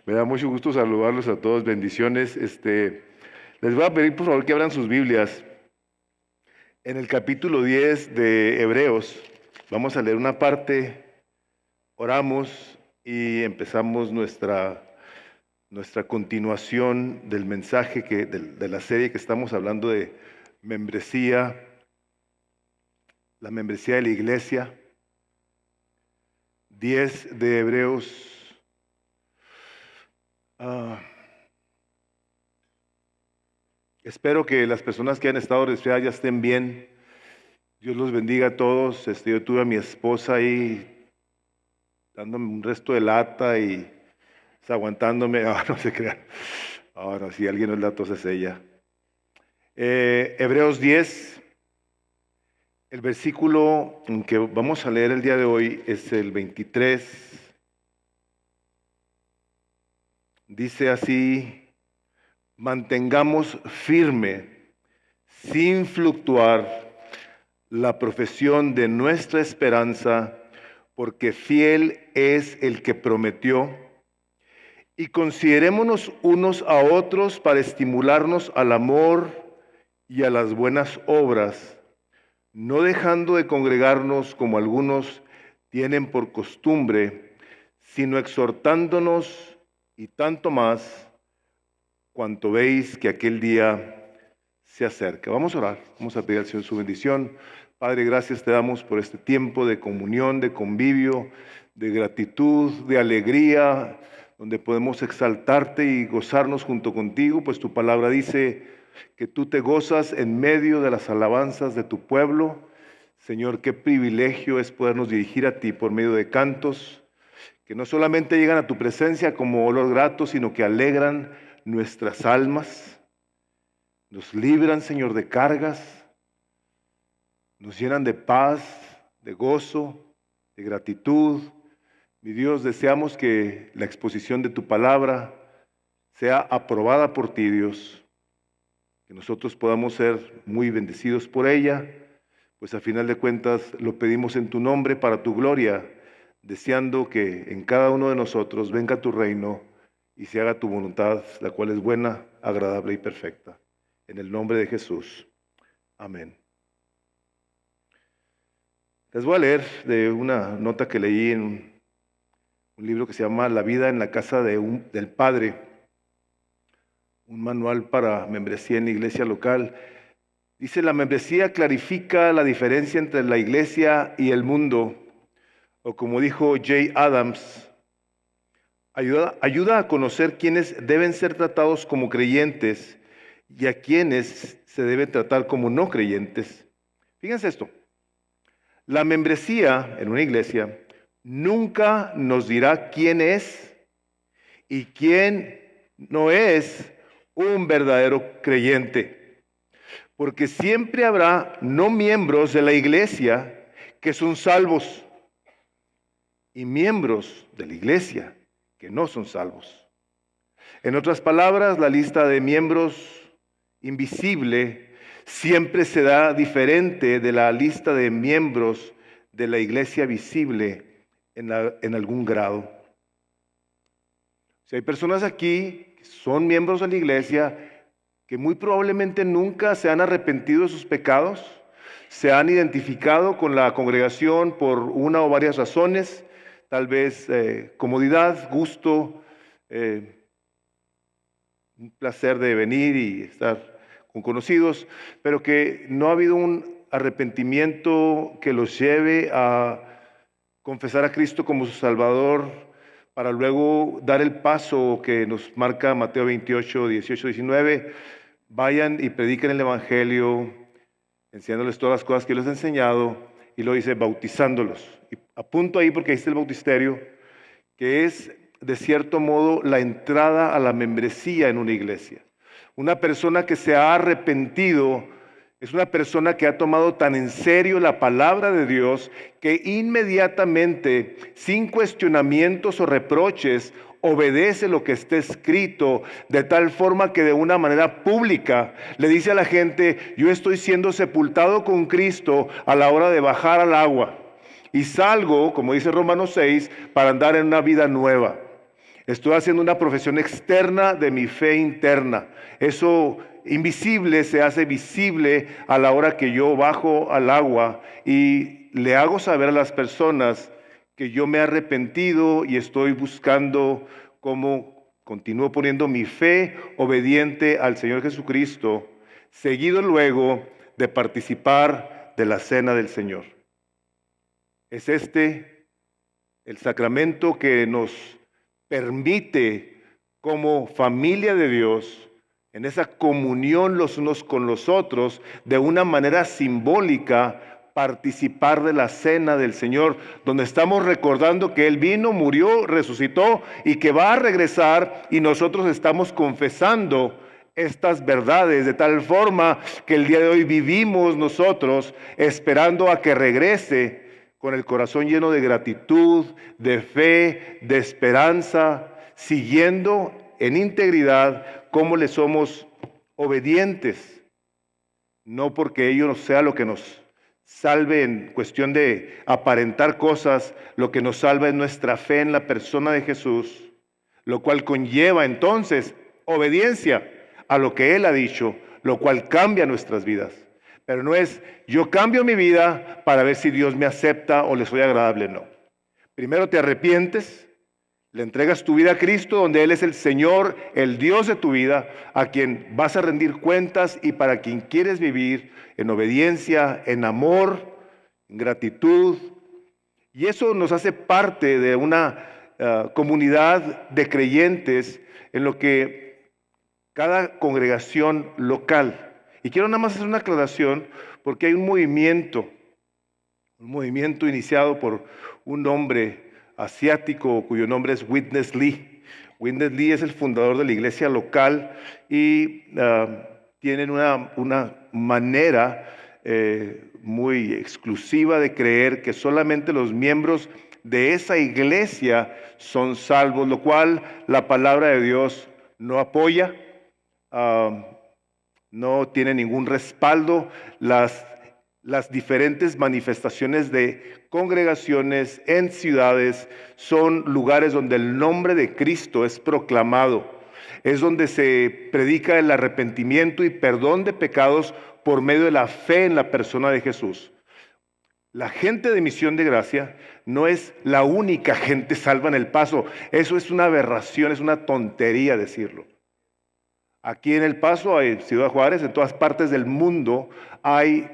Me da mucho gusto saludarlos a todos, bendiciones. Les voy a pedir por favor que abran sus Biblias. En el capítulo 10 de Hebreos, vamos a leer una parte, oramos y empezamos nuestra continuación del mensaje de la serie que estamos hablando de membresía, la membresía de la iglesia. 10 de Hebreos. Espero que las personas que han estado resfriadas ya estén bien. Dios los bendiga a todos. Yo tuve a mi esposa ahí dándome un resto de lata y aguantándome. No se crean. Ahora, si alguien no es la tos es ella. Hebreos 10, el versículo que vamos a leer el día de hoy es el 23. Dice así: mantengamos firme, sin fluctuar, la profesión de nuestra esperanza, porque fiel es el que prometió. Y considerémonos unos a otros para estimularnos al amor y a las buenas obras, no dejando de congregarnos como algunos tienen por costumbre, sino exhortándonos, y tanto más cuanto veis que aquel día se acerca. Vamos a orar, vamos a pedir al Señor su bendición. Padre, gracias te damos por este tiempo de comunión, de convivio, de gratitud, de alegría, donde podemos exaltarte y gozarnos junto contigo, pues tu palabra dice que tú te gozas en medio de las alabanzas de tu pueblo. Señor, qué privilegio es podernos dirigir a ti por medio de cantos que no solamente llegan a tu presencia como olor grato, sino que alegran nuestras almas, nos libran, Señor, de cargas, nos llenan de paz, de gozo, de gratitud. Mi Dios, deseamos que la exposición de tu palabra sea aprobada por ti, Dios, que nosotros podamos ser muy bendecidos por ella, pues a final de cuentas lo pedimos en tu nombre para tu gloria, deseando que en cada uno de nosotros venga tu reino y se haga tu voluntad, la cual es buena, agradable y perfecta. En el nombre de Jesús. Amén. Les voy a leer de una nota que leí en un libro que se llama La vida en la casa del Padre, un manual para membresía en la iglesia local. Dice: la membresía clarifica la diferencia entre la iglesia y el mundo. O como dijo Jay Adams, ayuda a conocer quiénes deben ser tratados como creyentes y a quienes se deben tratar como no creyentes. Fíjense esto: la membresía en una iglesia nunca nos dirá quién es y quién no es un verdadero creyente, porque siempre habrá no miembros de la iglesia que son salvos y miembros de la iglesia que no son salvos. En otras palabras, la lista de miembros invisible siempre será diferente de la lista de miembros de la iglesia visible en algún grado. Si hay personas aquí que son miembros de la iglesia que muy probablemente nunca se han arrepentido de sus pecados, se han identificado con la congregación por una o varias razones, tal vez comodidad, gusto, un placer de venir y estar con conocidos, pero que no ha habido un arrepentimiento que los lleve a confesar a Cristo como su Salvador, para luego dar el paso que nos marca Mateo 28, 18, 19. Vayan y prediquen el Evangelio, enseñándoles todas las cosas que les he enseñado, y luego dice bautizándolos. Y apunto ahí porque ahí está el bautisterio, que es de cierto modo la entrada a la membresía en una iglesia. Una persona que se ha arrepentido es una persona que ha tomado tan en serio la palabra de Dios que inmediatamente, sin cuestionamientos o reproches, obedece lo que está escrito, de tal forma que de una manera pública le dice a la gente: yo estoy siendo sepultado con Cristo a la hora de bajar al agua y salgo, como dice Romanos 6, para andar en una vida nueva. Estoy haciendo una profesión externa de mi fe interna. Eso invisible se hace visible a la hora que yo bajo al agua y le hago saber a las personas que yo me he arrepentido y estoy buscando cómo continúo poniendo mi fe obediente al Señor Jesucristo, seguido luego de participar de la cena del Señor. Es este el sacramento que nos permite como familia de Dios, en esa comunión los unos con los otros, de una manera simbólica, participar de la cena del Señor, donde estamos recordando que Él vino, murió, resucitó y que va a regresar, y nosotros estamos confesando estas verdades de tal forma que el día de hoy vivimos nosotros esperando a que regrese con el corazón lleno de gratitud, de fe, de esperanza, siguiendo en integridad cómo le somos obedientes, no porque ello sea lo que nos salve en cuestión de aparentar cosas, lo que nos salva es nuestra fe en la persona de Jesús, lo cual conlleva entonces obediencia a lo que Él ha dicho, lo cual cambia nuestras vidas. Pero no es yo cambio mi vida para ver si Dios me acepta o le soy agradable, no. Primero te arrepientes, le entregas tu vida a Cristo, donde Él es el Señor, el Dios de tu vida, a quien vas a rendir cuentas y para quien quieres vivir en obediencia, en amor, en gratitud. Y eso nos hace parte de una comunidad de creyentes en lo que cada congregación local. Y quiero nada más hacer una aclaración porque hay un movimiento iniciado por un hombre asiático cuyo nombre es Witness Lee. Witness Lee es el fundador de la iglesia local y tienen una manera muy exclusiva de creer que solamente los miembros de esa iglesia son salvos, lo cual la palabra de Dios no apoya, no tiene ningún respaldo. Las diferentes manifestaciones de congregaciones en ciudades son lugares donde el nombre de Cristo es proclamado. Es donde se predica el arrepentimiento y perdón de pecados por medio de la fe en la persona de Jesús. La gente de Misión de Gracia no es la única gente salva en El Paso. Eso es una aberración, es una tontería decirlo. Aquí en El Paso, hay Ciudad Juárez, en todas partes del mundo hay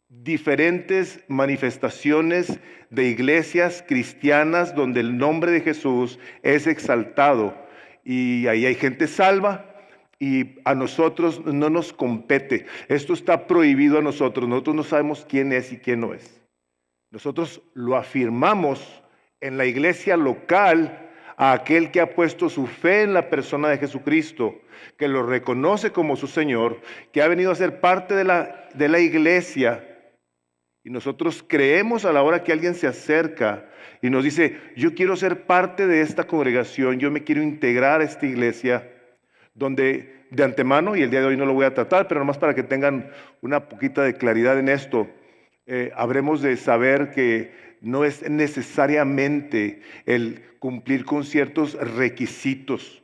diferentes manifestaciones de iglesias cristianas donde el nombre de Jesús es exaltado y ahí hay gente salva y a nosotros no nos compete. Esto está prohibido a nosotros no sabemos quién es y quién no es. Nosotros lo afirmamos en la iglesia local a aquel que ha puesto su fe en la persona de Jesucristo, que lo reconoce como su Señor, que ha venido a ser parte de la iglesia. Y nosotros creemos a la hora que alguien se acerca y nos dice, yo quiero ser parte de esta congregación, yo me quiero integrar a esta iglesia, donde de antemano, y el día de hoy no lo voy a tratar, pero nomás para que tengan una poquita de claridad en esto, habremos de saber que no es necesariamente el cumplir con ciertos requisitos,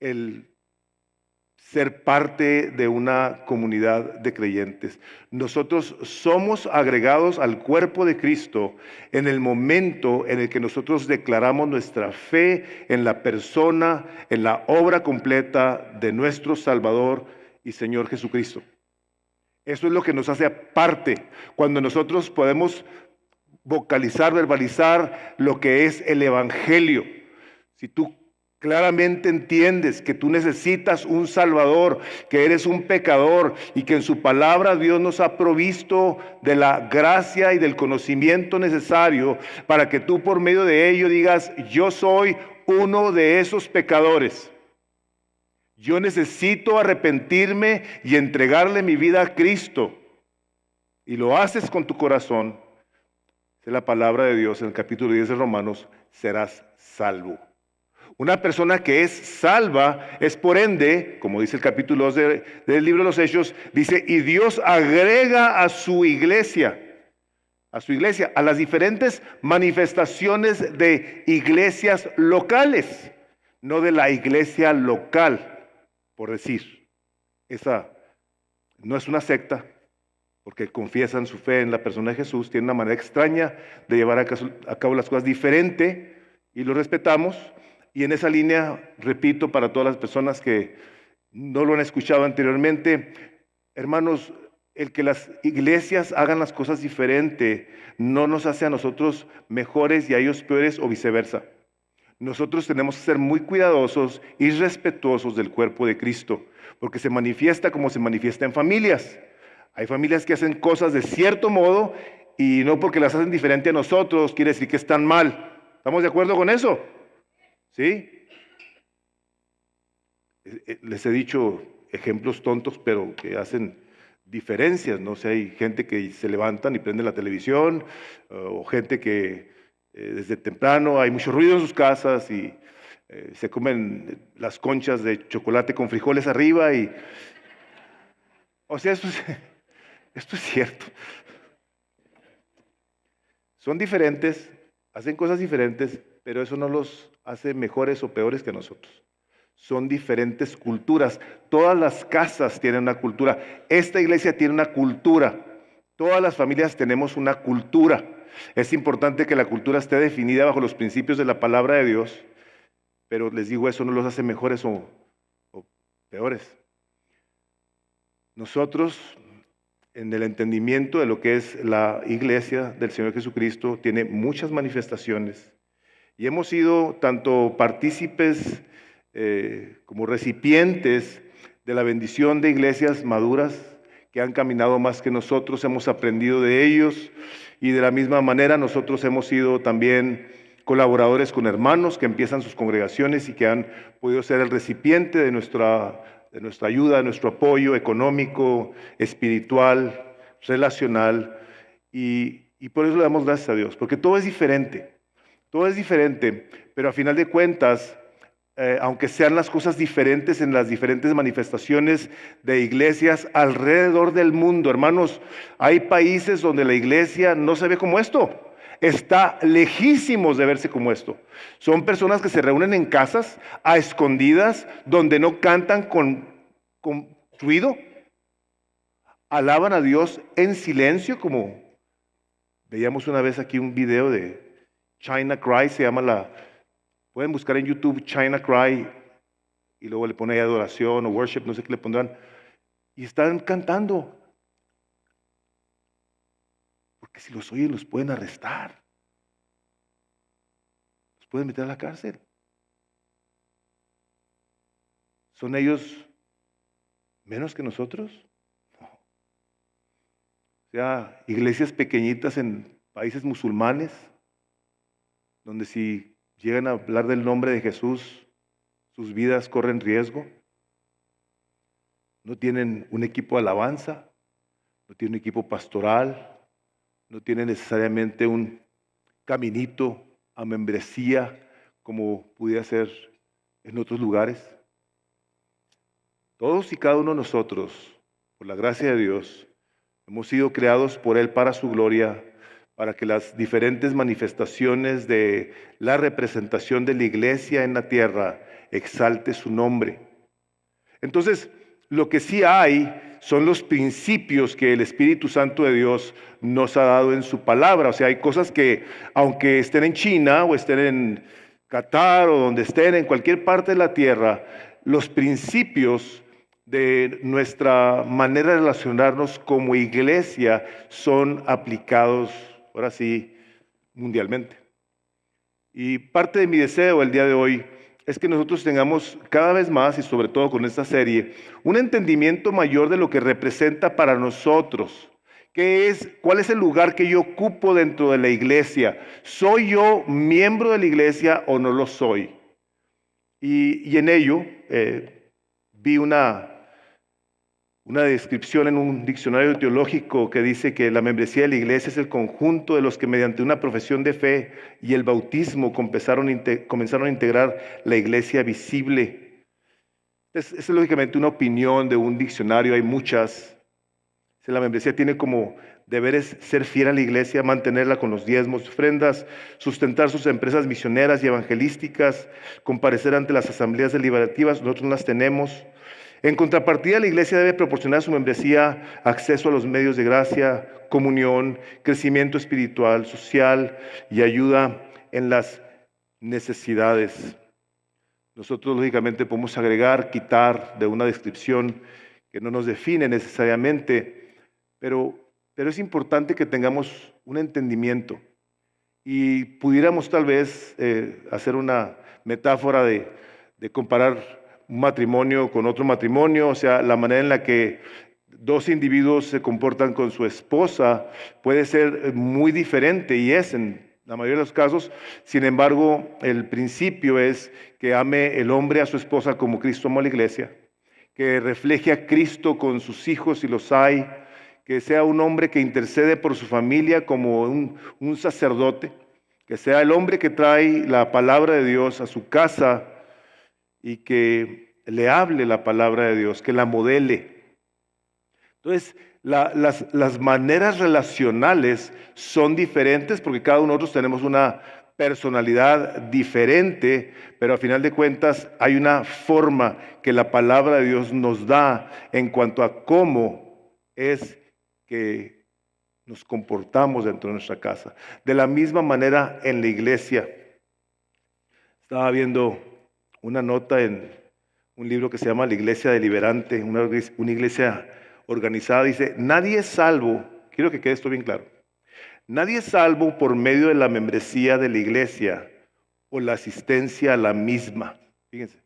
el ser parte de una comunidad de creyentes. Nosotros somos agregados al cuerpo de Cristo en el momento en el que nosotros declaramos nuestra fe en la persona, en la obra completa de nuestro Salvador y Señor Jesucristo. Eso es lo que nos hace parte, cuando nosotros podemos vocalizar, verbalizar lo que es el Evangelio. Si tú claramente entiendes que tú necesitas un Salvador, que eres un pecador y que en su palabra Dios nos ha provisto de la gracia y del conocimiento necesario para que tú por medio de ello digas, yo soy uno de esos pecadores. Yo necesito arrepentirme y entregarle mi vida a Cristo. Y lo haces con tu corazón. Es la palabra de Dios en el capítulo 10 de Romanos, serás salvo. Una persona que es salva es por ende, como dice el capítulo 2 del libro de los Hechos, dice, y Dios agrega a su iglesia, a las diferentes manifestaciones de iglesias locales. no de la iglesia local, por decir. Esa no es una secta, porque confiesan su fe en la persona de Jesús, tienen una manera extraña de llevar a cabo las cosas diferente y lo respetamos. Y en esa línea, repito, para todas las personas que no lo han escuchado anteriormente, hermanos, el que las iglesias hagan las cosas diferente no nos hace a nosotros mejores y a ellos peores o viceversa. Nosotros tenemos que ser muy cuidadosos y respetuosos del cuerpo de Cristo, porque se manifiesta como se manifiesta en familias. Hay familias que hacen cosas de cierto modo y no porque las hacen diferente a nosotros quiere decir que están mal. ¿Estamos de acuerdo con eso? ¿Sí? Les he dicho ejemplos tontos, pero que hacen diferencias, ¿no? O sea, hay gente que se levantan y prenden la televisión, o gente que desde temprano hay mucho ruido en sus casas y se comen las conchas de chocolate con frijoles arriba y... O sea, esto es cierto. Son diferentes, hacen cosas diferentes, pero eso no los hace mejores o peores que nosotros. Son diferentes culturas. Todas las casas tienen una cultura. Esta iglesia tiene una cultura. Todas las familias tenemos una cultura. Es importante que la cultura esté definida bajo los principios de la palabra de Dios, pero les digo, eso no los hace mejores o peores. Nosotros, en el entendimiento de lo que es la iglesia del Señor Jesucristo, tiene muchas manifestaciones y hemos sido tanto partícipes como recipientes de la bendición de iglesias maduras que han caminado más que nosotros, hemos aprendido de ellos y de la misma manera nosotros hemos sido también colaboradores con hermanos que empiezan sus congregaciones y que han podido ser el recipiente de nuestra ayuda, de nuestro apoyo económico, espiritual, relacional y por eso le damos gracias a Dios, porque todo es diferente, pero a final de cuentas, aunque sean las cosas diferentes en las diferentes manifestaciones de iglesias alrededor del mundo, hermanos, hay países donde la iglesia no se ve como esto, está lejísimos de verse como esto. Son personas que se reúnen en casas a escondidas, donde no cantan con ruido, alaban a Dios en silencio, como veíamos una vez aquí un video de China Cry, se llama pueden buscar en YouTube China Cry y luego le ponen ahí adoración o worship, no sé qué le pondrán, y están cantando. Porque si los oyen los pueden arrestar, los pueden meter a la cárcel. ¿Son ellos menos que nosotros? No. O sea, iglesias pequeñitas en países musulmanes, donde si llegan a hablar del nombre de Jesús, sus vidas corren riesgo. No tienen un equipo de alabanza, no tienen un equipo pastoral, no tienen necesariamente un caminito a membresía como pudiera ser en otros lugares. Todos y cada uno de nosotros, por la gracia de Dios, hemos sido creados por Él para su gloria, para que las diferentes manifestaciones de la representación de la iglesia en la tierra exalte su nombre. Entonces, lo que sí hay son los principios que el Espíritu Santo de Dios nos ha dado en su palabra. O sea, hay cosas que, aunque estén en China o estén en Qatar o donde estén, en cualquier parte de la tierra, los principios de nuestra manera de relacionarnos como iglesia son aplicados, ahora sí, mundialmente. Y parte de mi deseo el día de hoy es que nosotros tengamos cada vez más, y sobre todo con esta serie, un entendimiento mayor de lo que representa para nosotros. ¿Cuál es el lugar que yo ocupo dentro de la iglesia? ¿Soy yo miembro de la iglesia o no lo soy? Y en ello vi una descripción en un diccionario teológico que dice que la membresía de la iglesia es el conjunto de los que mediante una profesión de fe y el bautismo comenzaron a integrar la iglesia visible. Es lógicamente una opinión de un diccionario, hay muchas. La membresía tiene como deber es ser fiel a la iglesia, mantenerla con los diezmos, ofrendas, sustentar sus empresas misioneras y evangelísticas, comparecer ante las asambleas deliberativas, nosotros no las tenemos. En contrapartida, la iglesia debe proporcionar a su membresía acceso a los medios de gracia, comunión, crecimiento espiritual, social y ayuda en las necesidades. Nosotros, lógicamente, podemos agregar, quitar de una descripción que no nos define necesariamente, pero es importante que tengamos un entendimiento y pudiéramos tal vez hacer una metáfora de comparar un matrimonio con otro matrimonio, o sea, la manera en la que dos individuos se comportan con su esposa puede ser muy diferente y es en la mayoría de los casos. Sin embargo, el principio es que ame el hombre a su esposa como Cristo amó a la iglesia, que refleje a Cristo con sus hijos si los hay, que sea un hombre que intercede por su familia como un sacerdote, que sea el hombre que trae la palabra de Dios a su casa y que le hable la palabra de Dios, que la modele. Entonces, las maneras relacionales son diferentes porque cada uno de nosotros tenemos una personalidad diferente, pero a final de cuentas hay una forma que la palabra de Dios nos da en cuanto a cómo es que nos comportamos dentro de nuestra casa. De la misma manera en la iglesia. Estaba viendo una nota en un libro que se llama La Iglesia Deliberante, una iglesia organizada. Dice, nadie es salvo, quiero que quede esto bien claro, nadie es salvo por medio de la membresía de la iglesia o la asistencia a la misma. Fíjense.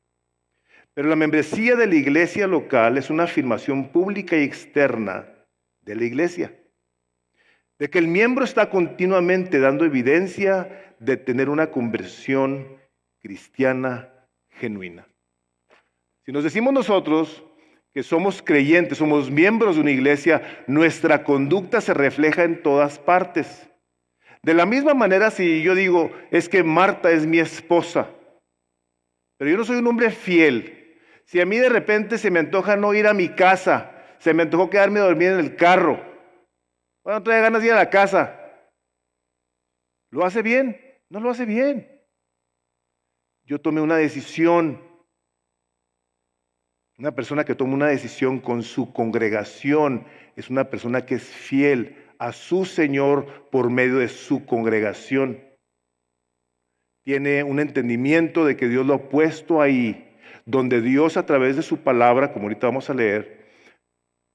Pero la membresía de la iglesia local es una afirmación pública y externa de la iglesia, de que el miembro está continuamente dando evidencia de tener una conversión cristiana genuina. Si nos decimos nosotros que somos creyentes, somos miembros de una iglesia, nuestra conducta se refleja en todas partes. De la misma manera, si yo digo, es que Marta es mi esposa, pero yo no soy un hombre fiel, si a mí de repente se me antoja no ir a mi casa, se me antojó quedarme a dormir en el carro, bueno, no trae ganas de ir a la casa, ¿lo hace bien? No lo hace bien. Yo tomé una decisión. Una persona que toma una decisión con su congregación es una persona que es fiel a su Señor por medio de su congregación. Tiene un entendimiento de que Dios lo ha puesto ahí, donde Dios a través de su palabra, como ahorita vamos a leer,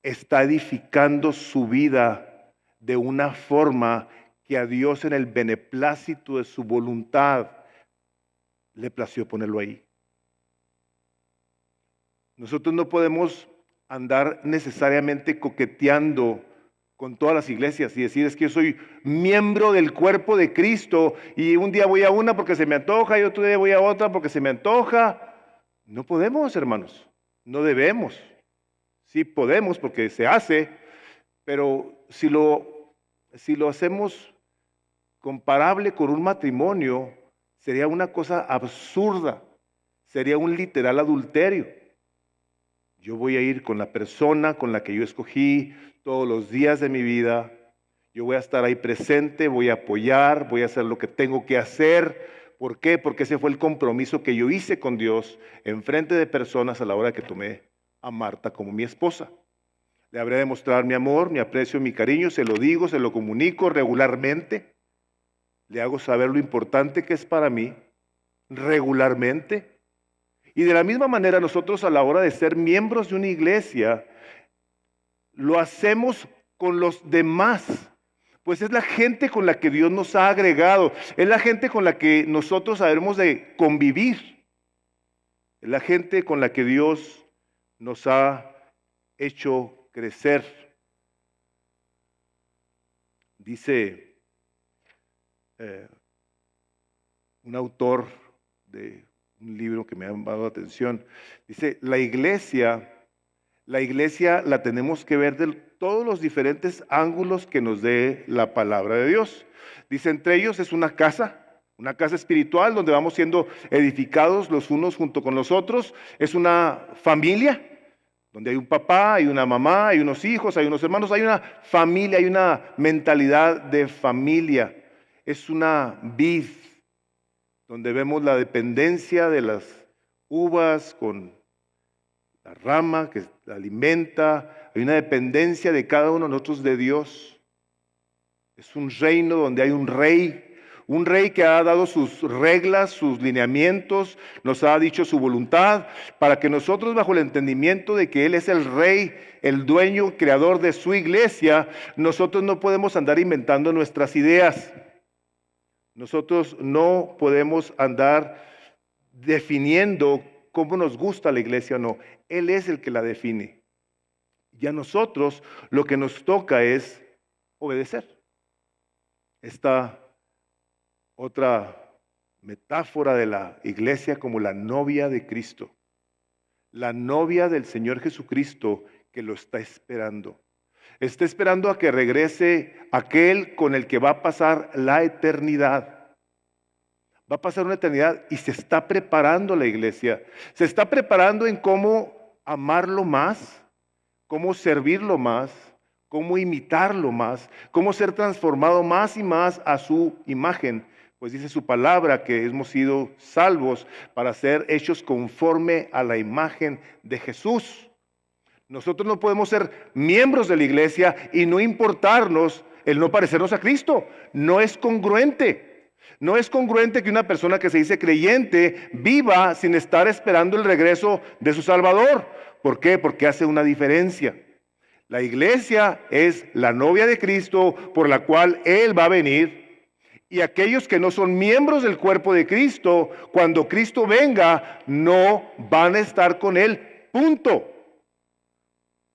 está edificando su vida de una forma que a Dios en el beneplácito de su voluntad le plació ponerlo ahí. Nosotros no podemos andar necesariamente coqueteando con todas las iglesias y decir, es que yo soy miembro del cuerpo de Cristo y un día voy a una porque se me antoja y otro día voy a otra porque se me antoja. No podemos, hermanos, no debemos. Sí podemos porque se hace, pero si lo hacemos comparable con un matrimonio, sería una cosa absurda, sería un literal adulterio. Yo voy a ir con la persona con la que yo escogí todos los días de mi vida. Yo voy a estar ahí presente, voy a apoyar, voy a hacer lo que tengo que hacer. ¿Por qué? Porque ese fue el compromiso que yo hice con Dios en frente de personas a la hora que tomé a Marta como mi esposa. Le habré de mostrar mi amor, mi aprecio, mi cariño, se lo digo, se lo comunico regularmente. Le hago saber lo importante que es para mí regularmente. Y de la misma manera nosotros a la hora de ser miembros de una iglesia, lo hacemos con los demás. Pues es la gente con la que Dios nos ha agregado, es la gente con la que nosotros sabemos de convivir, es la gente con la que Dios nos ha hecho crecer. Dice un autor de un libro que me ha llamado la atención, dice, la iglesia la tenemos que ver de todos los diferentes ángulos que nos dé la palabra de Dios. Dice, entre ellos es una casa espiritual donde vamos siendo edificados los unos junto con los otros, es una familia, donde hay un papá, hay una mamá, hay unos hijos, hay unos hermanos, hay una familia, hay una mentalidad de familia. Es una vid donde vemos la dependencia de las uvas con la rama que la alimenta. Hay una dependencia de cada uno de nosotros de Dios. Es un reino donde hay un rey que ha dado sus reglas, sus lineamientos, nos ha dicho su voluntad, para que nosotros, bajo el entendimiento de que Él es el rey, el dueño, creador de su iglesia, nosotros no podemos andar inventando nuestras ideas. Nosotros no podemos andar definiendo cómo nos gusta la iglesia o no. Él es el que la define. Y a nosotros lo que nos toca es obedecer. Esta otra metáfora de la iglesia como la novia de Cristo. La novia del Señor Jesucristo que lo está esperando. Está esperando a que regrese aquel con el que va a pasar la eternidad. Va a pasar una eternidad y se está preparando la iglesia. Se está preparando en cómo amarlo más, cómo servirlo más, cómo imitarlo más, cómo ser transformado más y más a su imagen. Pues dice su palabra que hemos sido salvos para ser hechos conforme a la imagen de Jesús. Nosotros no podemos ser miembros de la iglesia y no importarnos el no parecernos a Cristo. No es congruente. No es congruente que una persona que se dice creyente viva sin estar esperando el regreso de su Salvador. ¿Por qué? Porque hace una diferencia. La iglesia es la novia de Cristo por la cual Él va a venir. Y aquellos que no son miembros del cuerpo de Cristo, cuando Cristo venga, no van a estar con Él. Punto.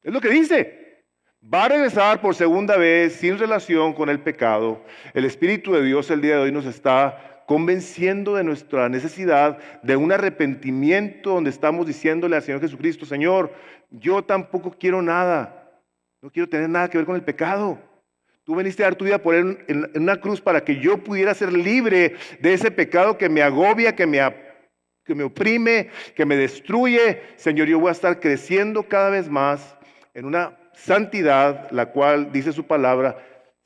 Es lo que dice. Va a regresar por segunda vez sin relación con el pecado. El Espíritu de Dios el día de hoy nos está convenciendo de nuestra necesidad de un arrepentimiento donde estamos diciéndole al Señor Jesucristo: Señor, yo tampoco quiero nada. No quiero tener nada que ver con el pecado. Tú viniste a dar tu vida por él en una cruz para que yo pudiera ser libre de ese pecado que me agobia, que me oprime, que me destruye. Señor, yo voy a estar creciendo cada vez más en una santidad, la cual dice su palabra,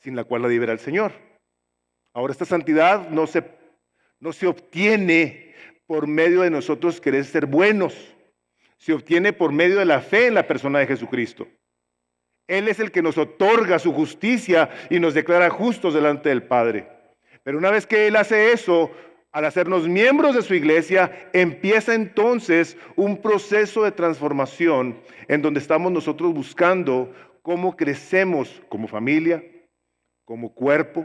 sin la cual la libera el Señor. Ahora, esta santidad no se obtiene por medio de nosotros querer ser buenos. Se obtiene por medio de la fe en la persona de Jesucristo. Él es el que nos otorga su justicia y nos declara justos delante del Padre. Pero una vez que Él hace eso, al hacernos miembros de su iglesia, empieza entonces un proceso de transformación en donde estamos nosotros buscando cómo crecemos como familia, como cuerpo,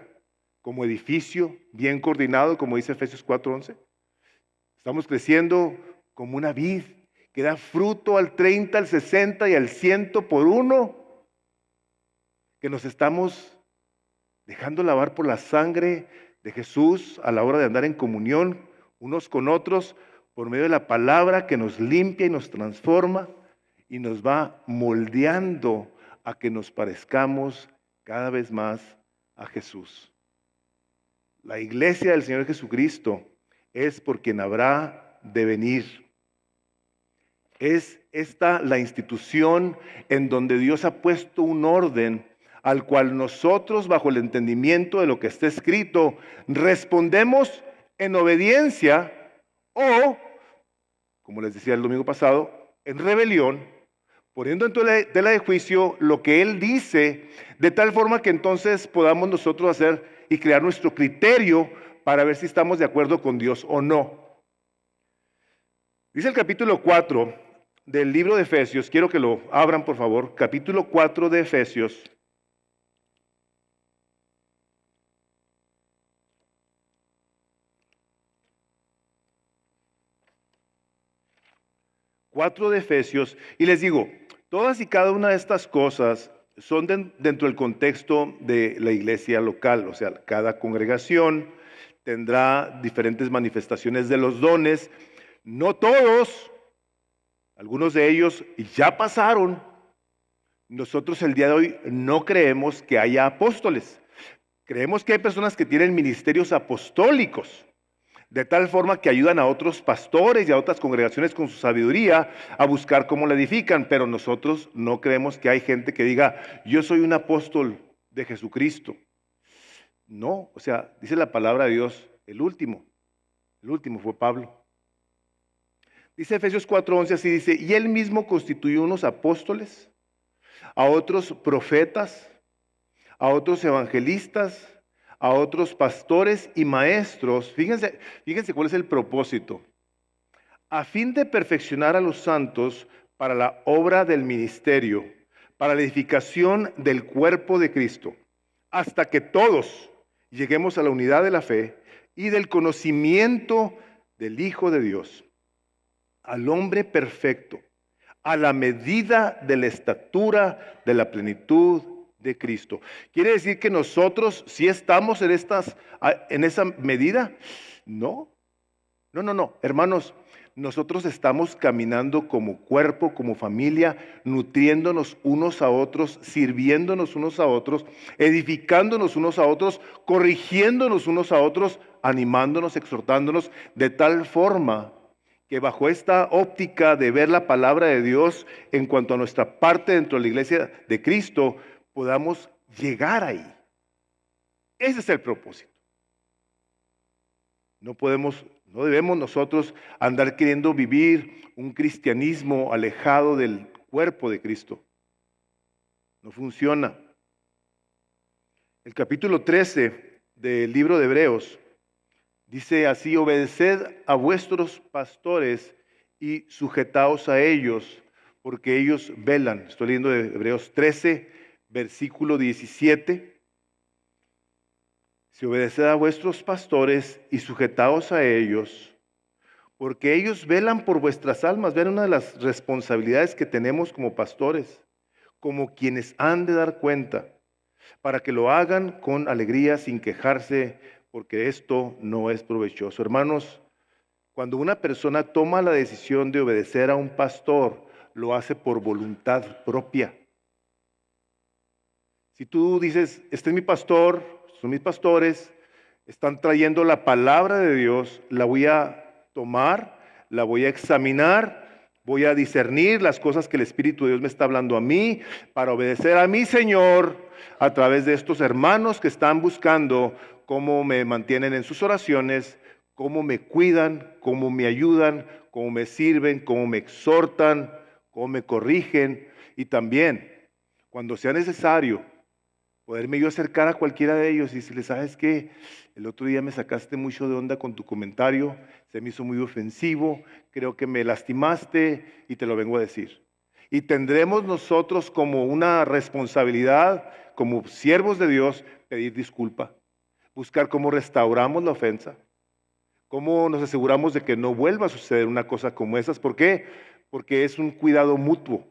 como edificio bien coordinado, como dice Efesios 4:11. Estamos creciendo como una vid que da fruto al 30, al 60 y al 100 por uno. Que nos estamos dejando lavar por la sangre de Jesús a la hora de andar en comunión unos con otros por medio de la palabra que nos limpia y nos transforma y nos va moldeando a que nos parezcamos cada vez más a Jesús. La iglesia del Señor Jesucristo es por quien habrá de venir. Es esta la institución en donde Dios ha puesto un orden al cual nosotros, bajo el entendimiento de lo que está escrito, respondemos en obediencia o, como les decía el domingo pasado, en rebelión, poniendo en tela de juicio lo que Él dice, de tal forma que entonces podamos nosotros hacer y crear nuestro criterio para ver si estamos de acuerdo con Dios o no. Dice el capítulo 4 del libro de Efesios, quiero que lo abran por favor, capítulo 4 de Efesios. De Efesios, y les digo, todas y cada una de estas cosas son dentro del contexto de la iglesia local, o sea, cada congregación tendrá diferentes manifestaciones de los dones, no todos, algunos de ellos ya pasaron. Nosotros el día de hoy no creemos que haya apóstoles, creemos que hay personas que tienen ministerios apostólicos, de tal forma que ayudan a otros pastores y a otras congregaciones con su sabiduría a buscar cómo la edifican. Pero nosotros no creemos que hay gente que diga, yo soy un apóstol de Jesucristo. No, o sea, dice la palabra de Dios, el último fue Pablo. Dice Efesios 4:11 así, dice, y él mismo constituyó unos apóstoles, a otros profetas, a otros evangelistas, a otros pastores y maestros. Fíjense cuál es el propósito. A fin de perfeccionar a los santos para la obra del ministerio, para la edificación del cuerpo de Cristo, hasta que todos lleguemos a la unidad de la fe y del conocimiento del Hijo de Dios, al hombre perfecto, a la medida de la estatura de la plenitud de Cristo. ¿Quiere decir que nosotros sí estamos en esa medida? No, hermanos, nosotros estamos caminando como cuerpo, como familia, nutriéndonos unos a otros, sirviéndonos unos a otros, edificándonos unos a otros, corrigiéndonos unos a otros, animándonos, exhortándonos, de tal forma que bajo esta óptica de ver la palabra de Dios en cuanto a nuestra parte dentro de la iglesia de Cristo, podamos llegar ahí. Ese es el propósito. No debemos nosotros andar queriendo vivir un cristianismo alejado del cuerpo de Cristo. No funciona. El capítulo 13 del libro de Hebreos dice así, obedeced a vuestros pastores y sujetaos a ellos, porque ellos velan. Estoy leyendo de Hebreos 13, versículo 17. Si obedeced a vuestros pastores y sujetaos a ellos, porque ellos velan por vuestras almas. Vean una de las responsabilidades que tenemos como pastores, como quienes han de dar cuenta, para que lo hagan con alegría, sin quejarse, porque esto no es provechoso. Hermanos, cuando una persona toma la decisión de obedecer a un pastor, lo hace por voluntad propia. Si tú dices, este es mi pastor, son mis pastores, están trayendo la palabra de Dios, la voy a tomar, la voy a examinar, voy a discernir las cosas que el Espíritu de Dios me está hablando a mí, para obedecer a mi Señor a través de estos hermanos que están buscando cómo me mantienen en sus oraciones, cómo me cuidan, cómo me ayudan, cómo me sirven, cómo me exhortan, cómo me corrigen, y también, cuando sea necesario, poderme yo acercar a cualquiera de ellos y decirles, ¿sabes qué? El otro día me sacaste mucho de onda con tu comentario, se me hizo muy ofensivo, creo que me lastimaste y te lo vengo a decir. Y tendremos nosotros como una responsabilidad, como siervos de Dios, pedir disculpa, buscar cómo restauramos la ofensa, cómo nos aseguramos de que no vuelva a suceder una cosa como esas. ¿Por qué? Porque es un cuidado mutuo.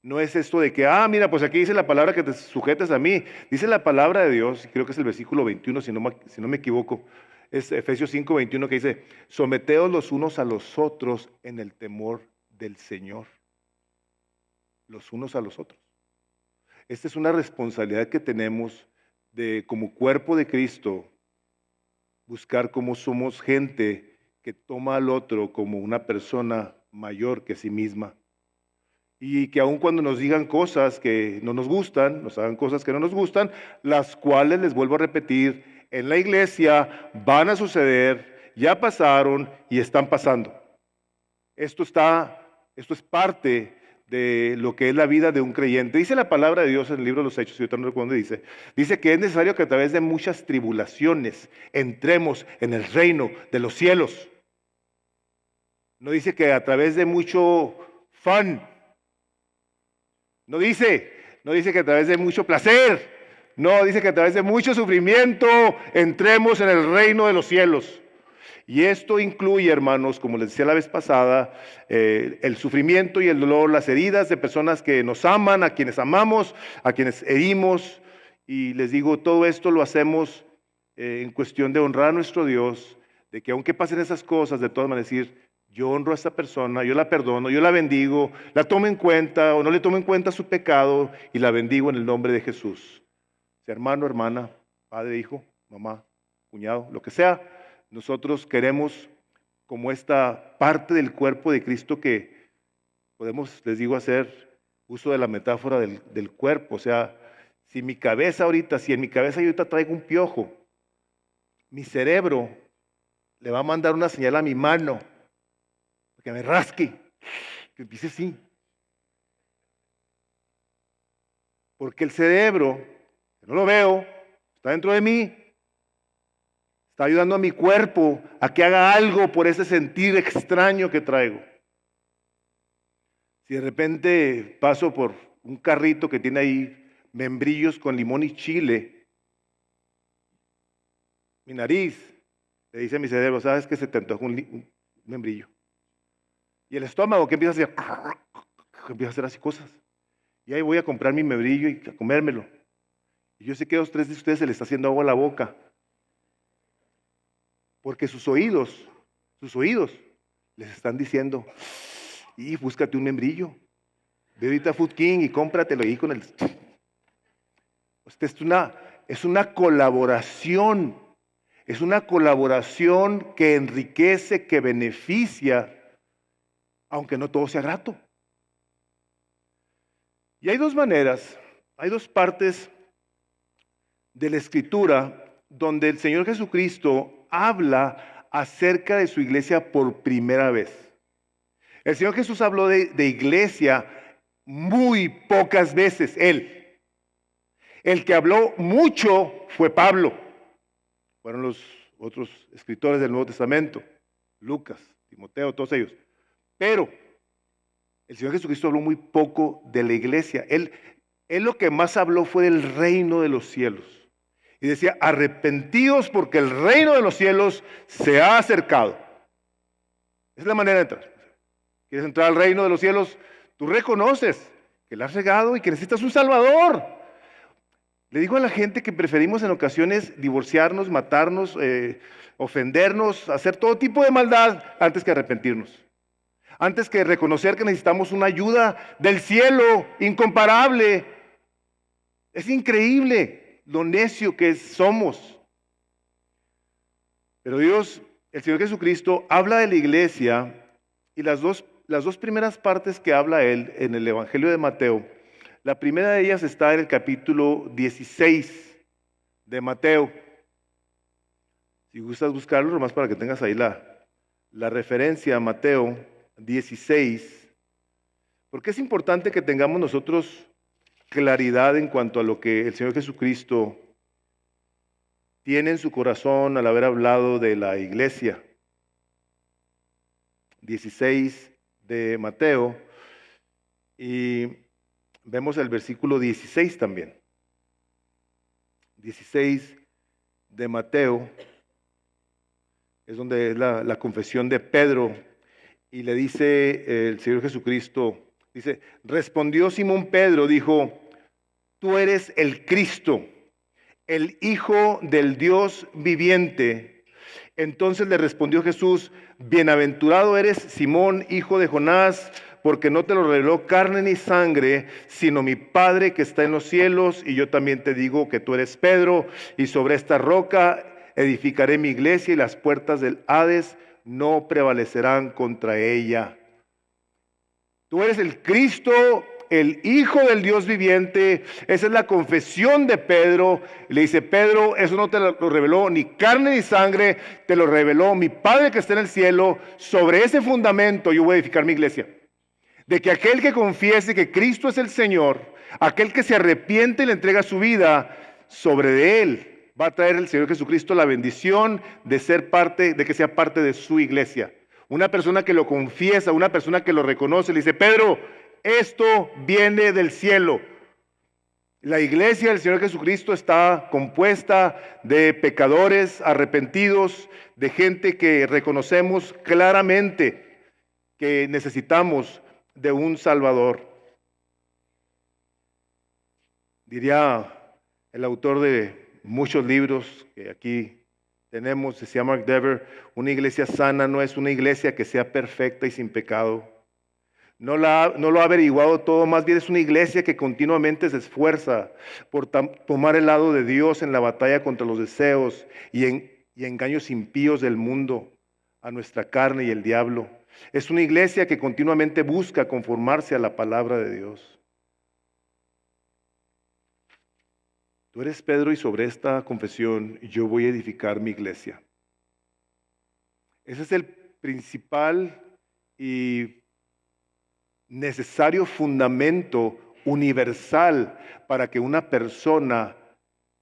No es esto de que, mira, pues aquí dice la palabra que te sujetes a mí. Dice la palabra de Dios, creo que es el versículo 21, si no me equivoco, es Efesios 5, 21, que dice, someteos los unos a los otros en el temor del Señor. Los unos a los otros. Esta es una responsabilidad que tenemos de, como cuerpo de Cristo, buscar cómo somos gente que toma al otro como una persona mayor que sí misma. Y que aun cuando nos digan cosas que no nos gustan, nos hagan cosas que no nos gustan, las cuales, les vuelvo a repetir, en la iglesia van a suceder, ya pasaron y están pasando. Esto es parte de lo que es la vida de un creyente. Dice la palabra de Dios en el libro de los Hechos, y ahorita no recuerdo dónde dice que es necesario que a través de muchas tribulaciones entremos en el reino de los cielos. No dice que a través de mucho fun. No dice que a través de mucho placer, no, dice que a través de mucho sufrimiento entremos en el reino de los cielos. Y esto incluye, hermanos, como les decía la vez pasada, el sufrimiento y el dolor, las heridas de personas que nos aman, a quienes amamos, a quienes herimos. Y les digo, todo esto lo hacemos en cuestión de honrar a nuestro Dios, de que aunque pasen esas cosas, de todas maneras decir, yo honro a esta persona, yo la perdono, yo la bendigo, la tomo en cuenta o no le tomo en cuenta su pecado y la bendigo en el nombre de Jesús. Sea hermano, hermana, padre, hijo, mamá, cuñado, lo que sea, nosotros queremos, como esta parte del cuerpo de Cristo, que podemos, les digo, hacer uso de la metáfora del cuerpo. O sea, si en mi cabeza ahorita traigo un piojo, mi cerebro le va a mandar una señal a mi mano, que me rasque, que empiece así. Porque el cerebro, que no lo veo, está dentro de mí, está ayudando a mi cuerpo a que haga algo por ese sentir extraño que traigo. Si de repente paso por un carrito que tiene ahí membrillos con limón y chile, mi nariz le dice a mi cerebro, ¿sabes que se te antoja un membrillo? Y el estómago que empieza a hacer así cosas. Y ahí voy a comprar mi membrillo y a comérmelo. Y yo sé que a 2 o 3 de ustedes se les está haciendo agua a la boca. Porque sus oídos les están diciendo, y búscate un membrillo. Ve ahorita a Food King y cómpratelo ahí con el... Es una colaboración. Es una colaboración que enriquece, que beneficia, aunque no todo sea grato. Y hay 2 maneras, hay 2 partes de la Escritura donde el Señor Jesucristo habla acerca de su iglesia por primera vez. El Señor Jesús habló de iglesia muy pocas veces, Él. El que habló mucho fue Pablo. Fueron los otros escritores del Nuevo Testamento, Lucas, Timoteo, todos ellos. Pero el Señor Jesucristo habló muy poco de la iglesia. Él lo que más habló fue del reino de los cielos. Y decía, arrepentíos porque el reino de los cielos se ha acercado. Esa es la manera de entrar. ¿Quieres entrar al reino de los cielos? Tú reconoces que la has regado y que necesitas un Salvador. Le digo a la gente que preferimos en ocasiones divorciarnos, matarnos, ofendernos, hacer todo tipo de maldad antes que arrepentirnos. Antes que reconocer que necesitamos una ayuda del cielo incomparable. Es increíble lo necio que somos. Pero Dios, el Señor Jesucristo, habla de la iglesia y las dos primeras partes que habla Él en el Evangelio de Mateo, la primera de ellas está en el capítulo 16 de Mateo. Si gustas buscarlo, nomás para que tengas ahí la referencia, Mateo 16, porque es importante que tengamos nosotros claridad en cuanto a lo que el Señor Jesucristo tiene en su corazón al haber hablado de la iglesia. 16 de Mateo, y vemos el versículo 16 también. 16 de Mateo es donde es la confesión de Pedro. Y le dice el Señor Jesucristo, dice, respondió Simón Pedro, dijo, tú eres el Cristo, el Hijo del Dios viviente. Entonces le respondió Jesús, bienaventurado eres Simón, hijo de Jonás, porque no te lo reveló carne ni sangre, sino mi Padre que está en los cielos. Y yo también te digo que tú eres Pedro, y sobre esta roca edificaré mi iglesia, y las puertas del Hades no prevalecerán contra ella. Tú eres el Cristo, el Hijo del Dios viviente. Esa es la confesión de Pedro. Le dice, Pedro, eso no te lo reveló ni carne ni sangre, te lo reveló mi Padre que está en el cielo. Sobre ese fundamento yo voy a edificar mi iglesia. De que aquel que confiese que Cristo es el Señor, aquel que se arrepiente y le entrega su vida, sobre de él va a traer el Señor Jesucristo la bendición de ser parte, de que sea parte de su iglesia. Una persona que lo confiesa, una persona que lo reconoce, le dice, Pedro, esto viene del cielo. La iglesia del Señor Jesucristo está compuesta de pecadores arrepentidos, de gente que reconocemos claramente que necesitamos de un Salvador. Diría el autor de muchos libros que aquí tenemos, decía Mark Dever, una iglesia sana no es una iglesia que sea perfecta y sin pecado. No lo ha averiguado todo, más bien es una iglesia que continuamente se esfuerza por tomar el lado de Dios en la batalla contra los deseos y y engaños impíos del mundo, a nuestra carne y el diablo. Es una iglesia que continuamente busca conformarse a la palabra de Dios. Tú eres Pedro y sobre esta confesión yo voy a edificar mi iglesia. Ese es el principal y necesario fundamento universal para que una persona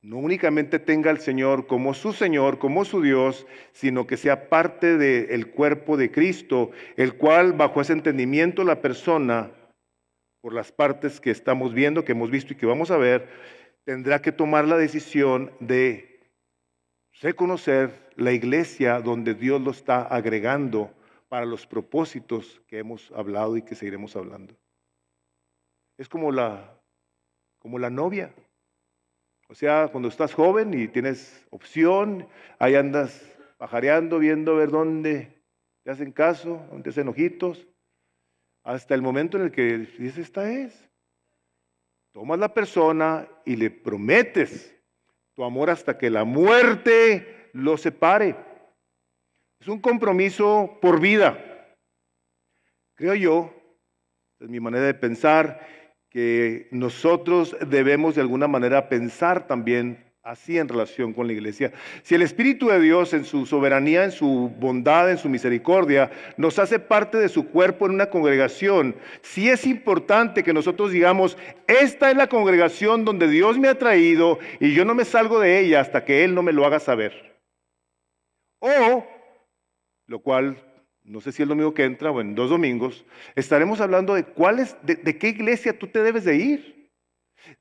no únicamente tenga al Señor, como su Dios, sino que sea parte del cuerpo de Cristo, el cual bajo ese entendimiento la persona, por las partes que estamos viendo, que hemos visto y que vamos a ver, tendrá que tomar la decisión de reconocer la iglesia donde Dios lo está agregando para los propósitos que hemos hablado y que seguiremos hablando. Es como la novia. O sea, cuando estás joven y tienes opción, ahí andas pajareando, viendo a ver dónde te hacen caso, dónde te hacen ojitos, hasta el momento en el que dices, esta es. Tomas la persona y le prometes tu amor hasta que la muerte lo separe. Es un compromiso por vida. Creo yo, es mi manera de pensar, que nosotros debemos de alguna manera pensar también así en relación con la iglesia. Si el Espíritu de Dios en su soberanía, en su bondad, en su misericordia, nos hace parte de su cuerpo en una congregación, sí es importante que nosotros digamos, esta es la congregación donde Dios me ha traído y yo no me salgo de ella hasta que Él no me lo haga saber. O, lo cual, no sé si el domingo que entra o en 2 domingos, estaremos hablando de de qué iglesia tú te debes de ir,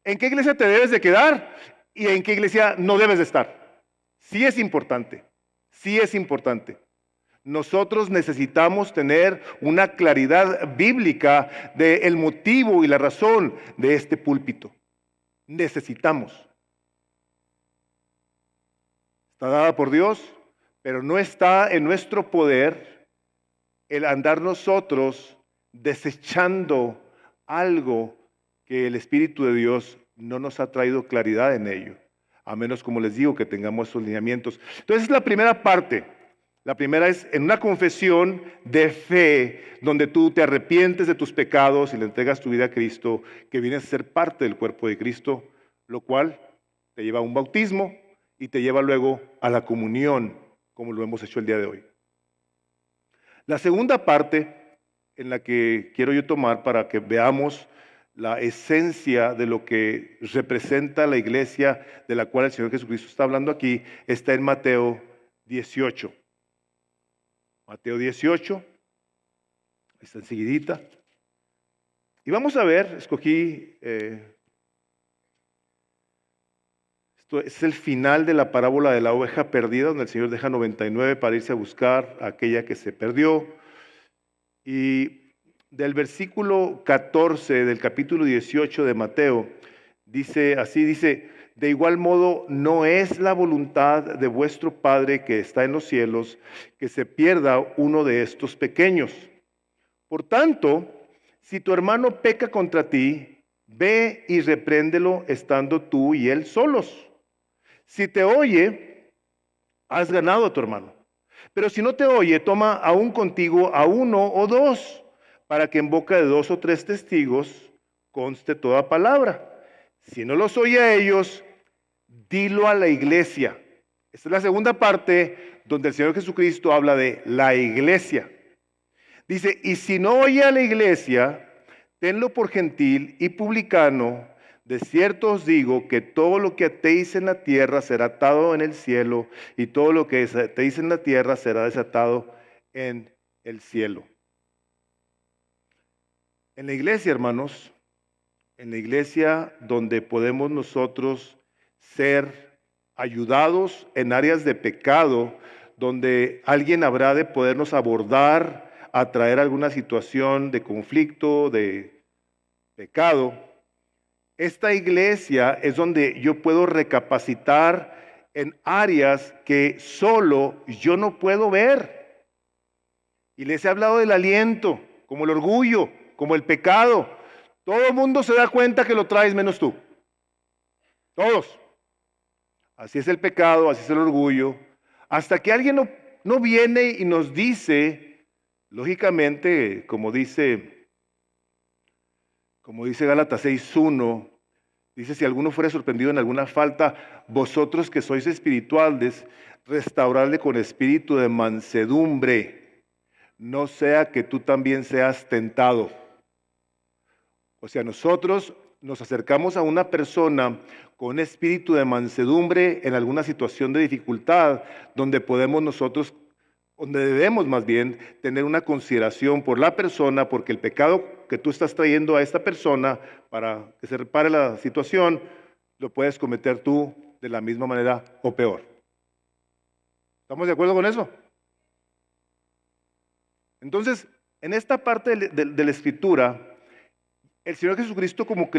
en qué iglesia te debes de quedar y en qué iglesia no debes de estar. Sí es importante, sí es importante. Nosotros necesitamos tener una claridad bíblica del motivo y la razón de este púlpito. Necesitamos. Está dada por Dios, pero no está en nuestro poder el andar nosotros desechando algo que el Espíritu de Dios no nos ha traído claridad en ello, a menos, como les digo, que tengamos esos lineamientos. Entonces, la primera parte. La primera es en una confesión de fe, donde tú te arrepientes de tus pecados y le entregas tu vida a Cristo, que vienes a ser parte del cuerpo de Cristo, lo cual te lleva a un bautismo y te lleva luego a la comunión, como lo hemos hecho el día de hoy. La segunda parte en la que quiero yo tomar para que veamos la esencia de lo que representa la iglesia de la cual el Señor Jesucristo está hablando aquí, está en Mateo 18. Mateo 18, está enseguidita. Y vamos a ver, escogí, esto es el final de la parábola de la oveja perdida, donde el Señor deja 99 para irse a buscar a aquella que se perdió. Y del versículo 14 del capítulo 18 de Mateo, dice así, dice, de igual modo no es la voluntad de vuestro Padre que está en los cielos que se pierda uno de estos pequeños. Por tanto, si tu hermano peca contra ti, ve y repréndelo estando tú y él solos. Si te oye, has ganado a tu hermano. Pero si no te oye, toma aún contigo a 1 o 2, para que en boca de 2 o 3 testigos conste toda palabra. Si no los oye a ellos, dilo a la iglesia. Esta es la segunda parte donde el Señor Jesucristo habla de la iglesia. Dice, y si no oye a la iglesia, tenlo por gentil y publicano. De cierto os digo que todo lo que atéis en la tierra será atado en el cielo, y todo lo que atéis en la tierra será desatado en el cielo. En la iglesia, hermanos, en la iglesia donde podemos nosotros ser ayudados en áreas de pecado, donde alguien habrá de podernos abordar, a traer alguna situación de conflicto, de pecado. Esta iglesia es donde yo puedo recapacitar en áreas que solo yo no puedo ver. Y les he hablado del aliento, como el orgullo, como el pecado. Todo el mundo se da cuenta que lo traes menos tú. Todos. Así es el pecado, así es el orgullo, Hasta que alguien no viene y nos dice, lógicamente, como dice Gálatas 6:1, dice, si alguno fuera sorprendido en alguna falta, vosotros que sois espirituales, restauradle con espíritu de mansedumbre, no sea que tú también seas tentado. O sea, nosotros nos acercamos a una persona con espíritu de mansedumbre en alguna situación de dificultad, donde debemos más bien tener una consideración por la persona, porque el pecado que tú estás trayendo a esta persona para que se repare la situación, lo puedes cometer tú de la misma manera o peor. ¿Estamos de acuerdo con eso? Entonces, en esta parte de la Escritura, el Señor Jesucristo como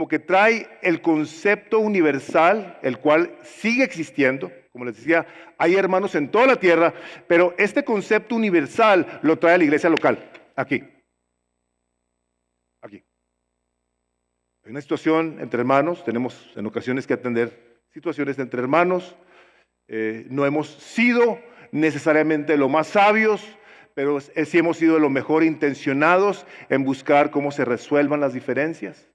que trae el concepto universal, el cual sigue existiendo. Como les decía, hay hermanos en toda la tierra, pero este concepto universal lo trae a la iglesia local, aquí. Aquí. Hay una situación entre hermanos, tenemos en ocasiones que atender situaciones entre hermanos. No hemos sido necesariamente los más sabios, pero sí hemos sido lo mejor intencionados en buscar cómo se resuelvan las diferencias.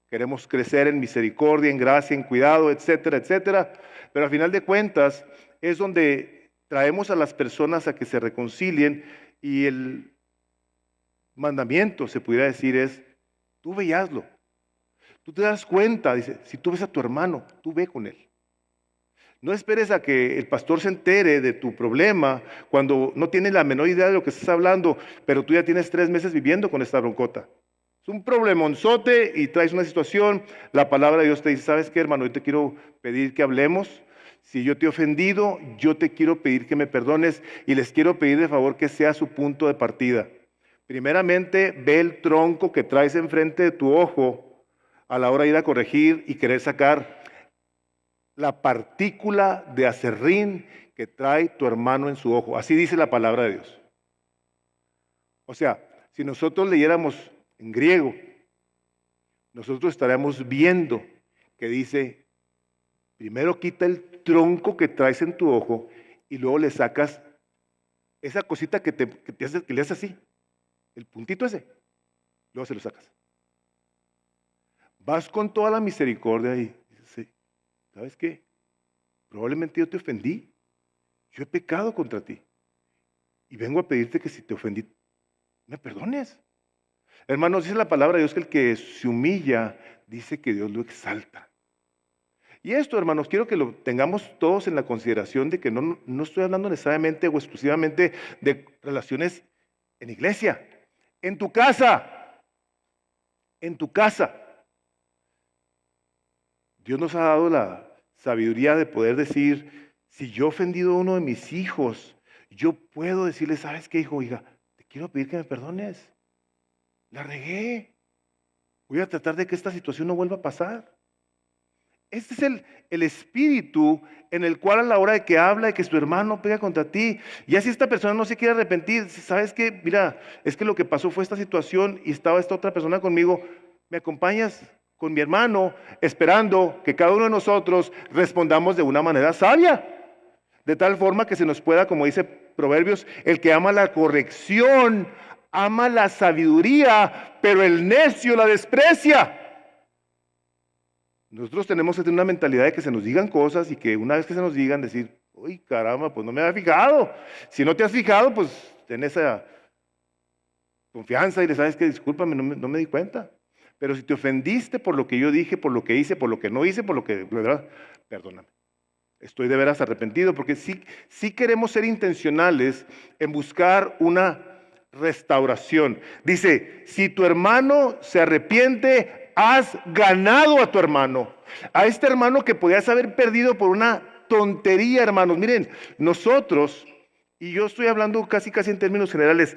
Queremos crecer en misericordia, en gracia, en cuidado, etcétera, etcétera. Pero al final de cuentas es donde traemos a las personas a que se reconcilien, y el mandamiento, se pudiera decir, es, tú ve y hazlo. Tú te das cuenta, dice, si tú ves a tu hermano, tú ve con él. No esperes a que el pastor se entere de tu problema cuando no tiene la menor idea de lo que estás hablando, pero tú ya tienes 3 meses viviendo con esta broncota. Es un problemonzote y traes una situación. La palabra de Dios te dice, ¿sabes qué, hermano? Yo te quiero pedir que hablemos. Si yo te he ofendido, yo te quiero pedir que me perdones, y les quiero pedir de favor que sea su punto de partida. Primeramente, ve el tronco que traes enfrente de tu ojo a la hora de ir a corregir y querer sacar la partícula de aserrín que trae tu hermano en su ojo. Así dice la palabra de Dios. O sea, si nosotros leyéramos en griego, nosotros estaríamos viendo que dice, primero quita el tronco que traes en tu ojo y luego le sacas esa cosita que le hace así, el puntito ese, luego se lo sacas. Vas con toda la misericordia y dices, ¿sabes qué? Probablemente yo te ofendí. Yo he pecado contra ti. Y vengo a pedirte que si te ofendí, me perdones. Hermanos, dice la palabra de Dios que el que se humilla, dice que Dios lo exalta. Y esto, hermanos, quiero que lo tengamos todos en la consideración de que no estoy hablando necesariamente o exclusivamente de relaciones en iglesia. En tu casa. En tu casa. Dios nos ha dado la sabiduría de poder decir, si yo he ofendido a uno de mis hijos, yo puedo decirle, ¿sabes qué, hijo? Oiga, te quiero pedir que me perdones. La regué. Voy a tratar de que esta situación no vuelva a pasar. Este es el espíritu en el cual a la hora de que habla de que su hermano pega contra ti, ya si esta persona no se quiere arrepentir, ¿sabes qué? Mira, es que lo que pasó fue esta situación y estaba esta otra persona conmigo, ¿me acompañas con mi hermano, esperando que cada uno de nosotros respondamos de una manera sabia? De tal forma que se nos pueda, como dice Proverbios, el que ama la corrección, ama la sabiduría, pero el necio la desprecia. Nosotros tenemos que tener una mentalidad de que se nos digan cosas y que una vez que se nos digan, decir, uy, caramba, pues no me había fijado. Si no te has fijado, pues ten esa confianza y le sabes que discúlpame, no me di cuenta. Pero si te ofendiste por lo que yo dije, por lo que hice, por lo que no hice, por lo que, ¿verdad? Perdóname. Estoy de veras arrepentido, porque sí queremos ser intencionales en buscar una restauración. Dice, si tu hermano se arrepiente, has ganado a tu hermano. A este hermano que podías haber perdido por una tontería, hermanos. Miren, nosotros, y yo estoy hablando casi en términos generales,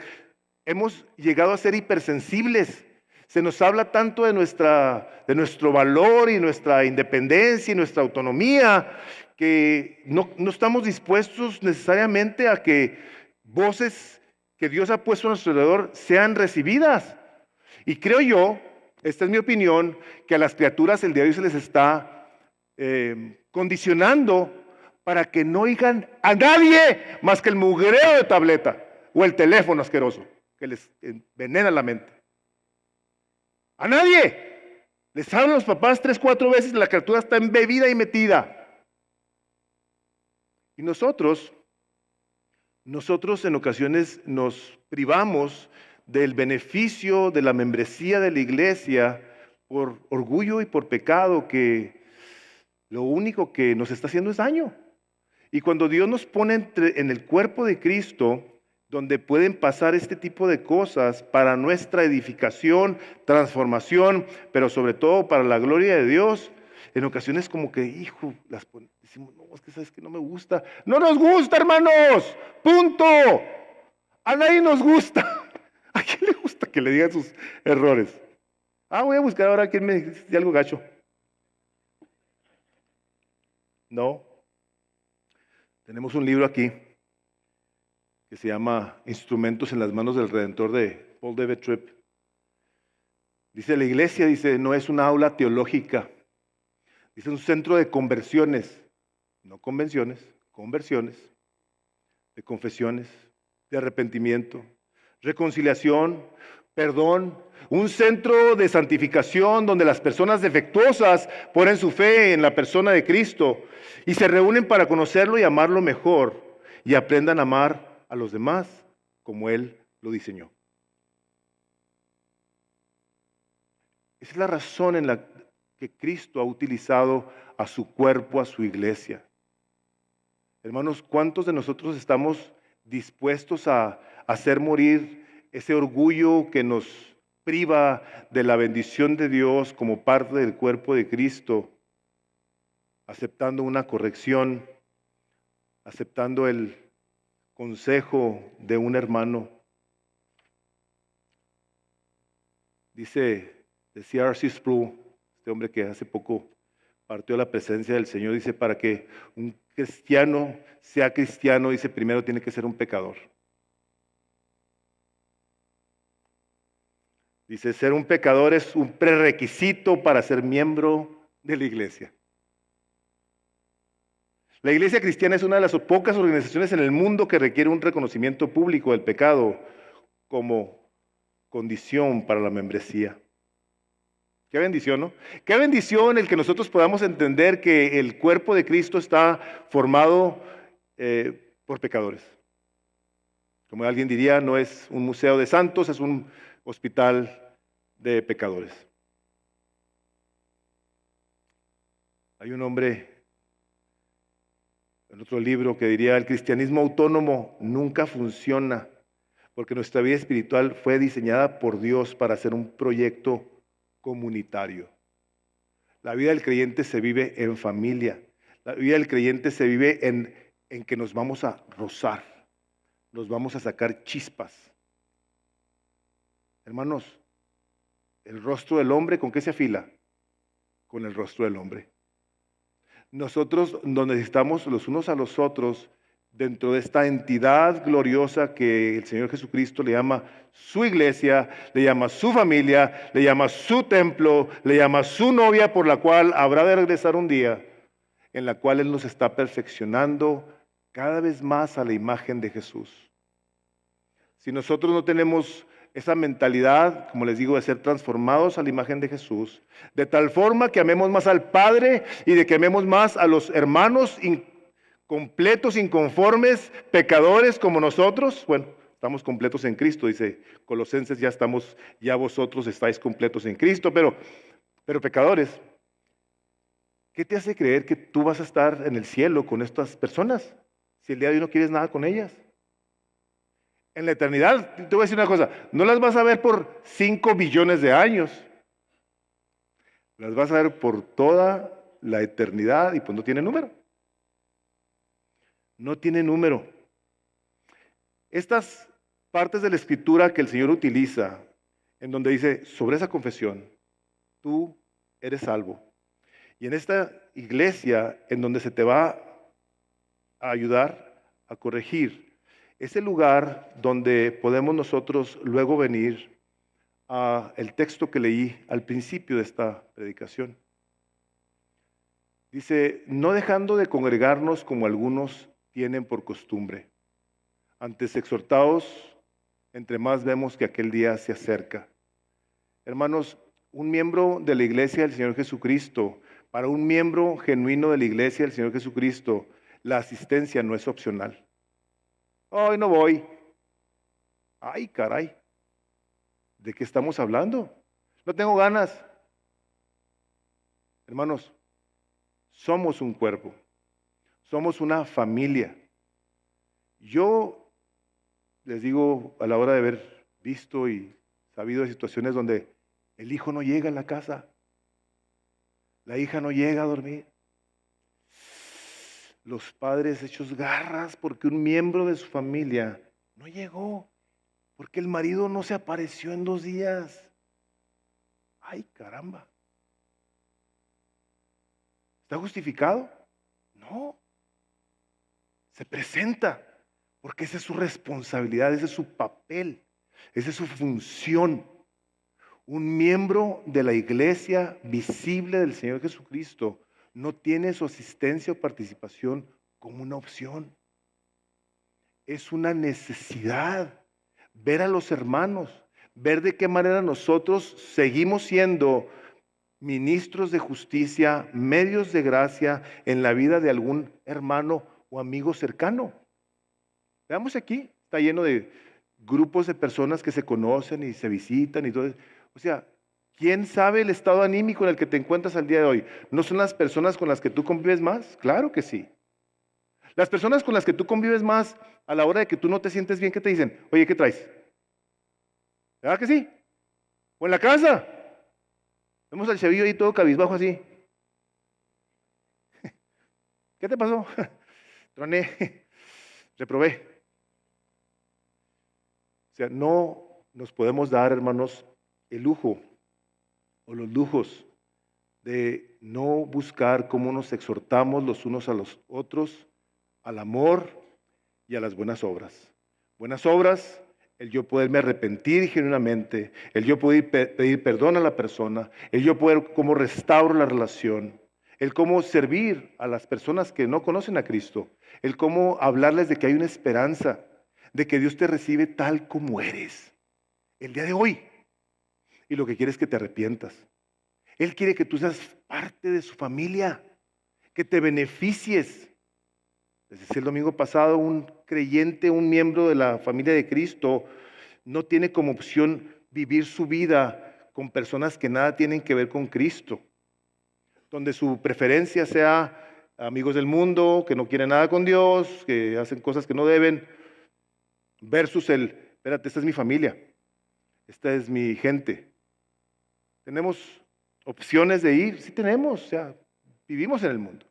hemos llegado a ser hipersensibles. Se nos habla tanto de nuestro valor y nuestra independencia y nuestra autonomía, que no estamos dispuestos necesariamente a que voces que Dios ha puesto a nuestro alrededor sean recibidas. Y creo yo, esta es mi opinión, que a las criaturas el día de hoy se les está condicionando para que no oigan a nadie más que el mugreo de tableta o el teléfono asqueroso que les envenena la mente. A nadie. Les hablan los papás 3, 4 veces y la criatura está embebida y metida. Y nosotros en ocasiones nos privamos del beneficio de la membresía de la iglesia por orgullo y por pecado, que lo único que nos está haciendo es daño. Y cuando Dios nos pone en el cuerpo de Cristo, donde pueden pasar este tipo de cosas para nuestra edificación, transformación, pero sobre todo para la gloria de Dios, en ocasiones como que, hijo, decimos, no, es que sabes que no me gusta. No nos gusta, hermanos, punto. A nadie nos gusta. ¿A quién le gusta que le digan sus errores? Voy a buscar ahora a quien me dice algo gacho. No. Tenemos un libro aquí que se llama Instrumentos en las manos del Redentor, de Paul David Tripp. Dice, la iglesia, dice, no es una aula teológica. Dice, un centro de conversiones, no convenciones, conversiones, de confesiones, de arrepentimiento, reconciliación, perdón, un centro de santificación donde las personas defectuosas ponen su fe en la persona de Cristo y se reúnen para conocerlo y amarlo mejor y aprendan a amar a los demás como Él lo diseñó. Esa es la razón en la que Cristo ha utilizado a su cuerpo, a su iglesia. Hermanos, ¿cuántos de nosotros estamos dispuestos a hacer morir ese orgullo que nos priva de la bendición de Dios como parte del cuerpo de Cristo, aceptando una corrección, aceptando el consejo de un hermano? Decía R.C. Sproul, este hombre que hace poco partió a la presencia del Señor, dice, para que un cristiano sea cristiano, dice, primero tiene que ser un pecador. Dice, ser un pecador es un prerequisito para ser miembro de la iglesia. La iglesia cristiana es una de las pocas organizaciones en el mundo que requiere un reconocimiento público del pecado como condición para la membresía. Qué bendición, ¿no? Qué bendición el que nosotros podamos entender que el cuerpo de Cristo está formado por pecadores. Como alguien diría, no es un museo de santos, es un hospital de pecadores. Hay un hombre en otro libro que diría, el cristianismo autónomo nunca funciona porque nuestra vida espiritual fue diseñada por Dios para ser un proyecto comunitario. La vida del creyente se vive en familia. La vida del creyente se vive en que nos vamos a rozar, nos vamos a sacar chispas. Hermanos, el rostro del hombre, ¿con qué se afila? Con el rostro del hombre. Nosotros nos necesitamos los unos a los otros dentro de esta entidad gloriosa que el Señor Jesucristo le llama su iglesia, le llama su familia, le llama su templo, le llama su novia, por la cual habrá de regresar un día, en la cual Él nos está perfeccionando cada vez más a la imagen de Jesús. Si nosotros no tenemos esa mentalidad, como les digo, de ser transformados a la imagen de Jesús, de tal forma que amemos más al Padre y de que amemos más a los hermanos completos, inconformes, pecadores como nosotros. Bueno, estamos completos en Cristo, dice Colosenses, ya vosotros estáis completos en Cristo, pero pecadores. ¿Qué te hace creer que tú vas a estar en el cielo con estas personas si el día de hoy no quieres nada con ellas? En la eternidad, te voy a decir una cosa, no las vas a ver por 5 billones de años, las vas a ver por toda la eternidad y pues no tiene número. No tiene número. Estas partes de la Escritura que el Señor utiliza, en donde dice, sobre esa confesión, tú eres salvo. Y en esta iglesia, en donde se te va a ayudar a corregir, es el lugar donde podemos nosotros luego venir a el texto que leí al principio de esta predicación. Dice, no dejando de congregarnos como algunos tienen por costumbre. Antes exhortaos, entre más vemos que aquel día se acerca. Hermanos, un miembro de la iglesia del Señor Jesucristo, para un miembro genuino de la iglesia del Señor Jesucristo, la asistencia no es opcional. Hoy no voy. Ay, caray. ¿De qué estamos hablando? No tengo ganas. Hermanos, somos un cuerpo. Somos una familia. Yo les digo, a la hora de haber visto y sabido de situaciones donde el hijo no llega a la casa, la hija no llega a dormir, los padres hechos garras porque un miembro de su familia no llegó, porque el marido no se apareció en 2 días. ¡Ay, caramba! ¿Está justificado? No. Se presenta, porque esa es su responsabilidad, ese es su papel, esa es su función. Un miembro de la iglesia visible del Señor Jesucristo no tiene su asistencia o participación como una opción. Es una necesidad ver a los hermanos, ver de qué manera nosotros seguimos siendo ministros de justicia, medios de gracia en la vida de algún hermano o amigo cercano. Veamos aquí, está lleno de grupos de personas que se conocen y se visitan y todo eso. O sea, ¿quién sabe el estado anímico en el que te encuentras al día de hoy? ¿No son las personas con las que tú convives más? Claro que sí. Las personas con las que tú convives más, a la hora de que tú no te sientes bien, ¿qué te dicen? Oye, ¿qué traes? ¿Verdad que sí? O en la casa. Vemos al chavillo ahí todo cabizbajo así. ¿Qué te pasó? Troné, reprobé. O sea, no nos podemos dar, hermanos, el lujo o los lujos de no buscar cómo nos exhortamos los unos a los otros al amor y a las buenas obras. Buenas obras, el yo poderme arrepentir genuinamente, el yo poder pedir perdón a la persona, el yo poder cómo restauro la relación, el cómo servir a las personas que no conocen a Cristo, el cómo hablarles de que hay una esperanza, de que Dios te recibe tal como eres, el día de hoy. Y lo que quiere es que te arrepientas. Él quiere que tú seas parte de su familia, que te beneficies. Les decía el domingo pasado, un creyente, un miembro de la familia de Cristo, no tiene como opción vivir su vida con personas que nada tienen que ver con Cristo, donde su preferencia sea amigos del mundo, que no quieren nada con Dios, que hacen cosas que no deben, versus espérate, esta es mi familia, esta es mi gente. ¿Tenemos opciones de ir? Sí tenemos, o sea, vivimos en el mundo.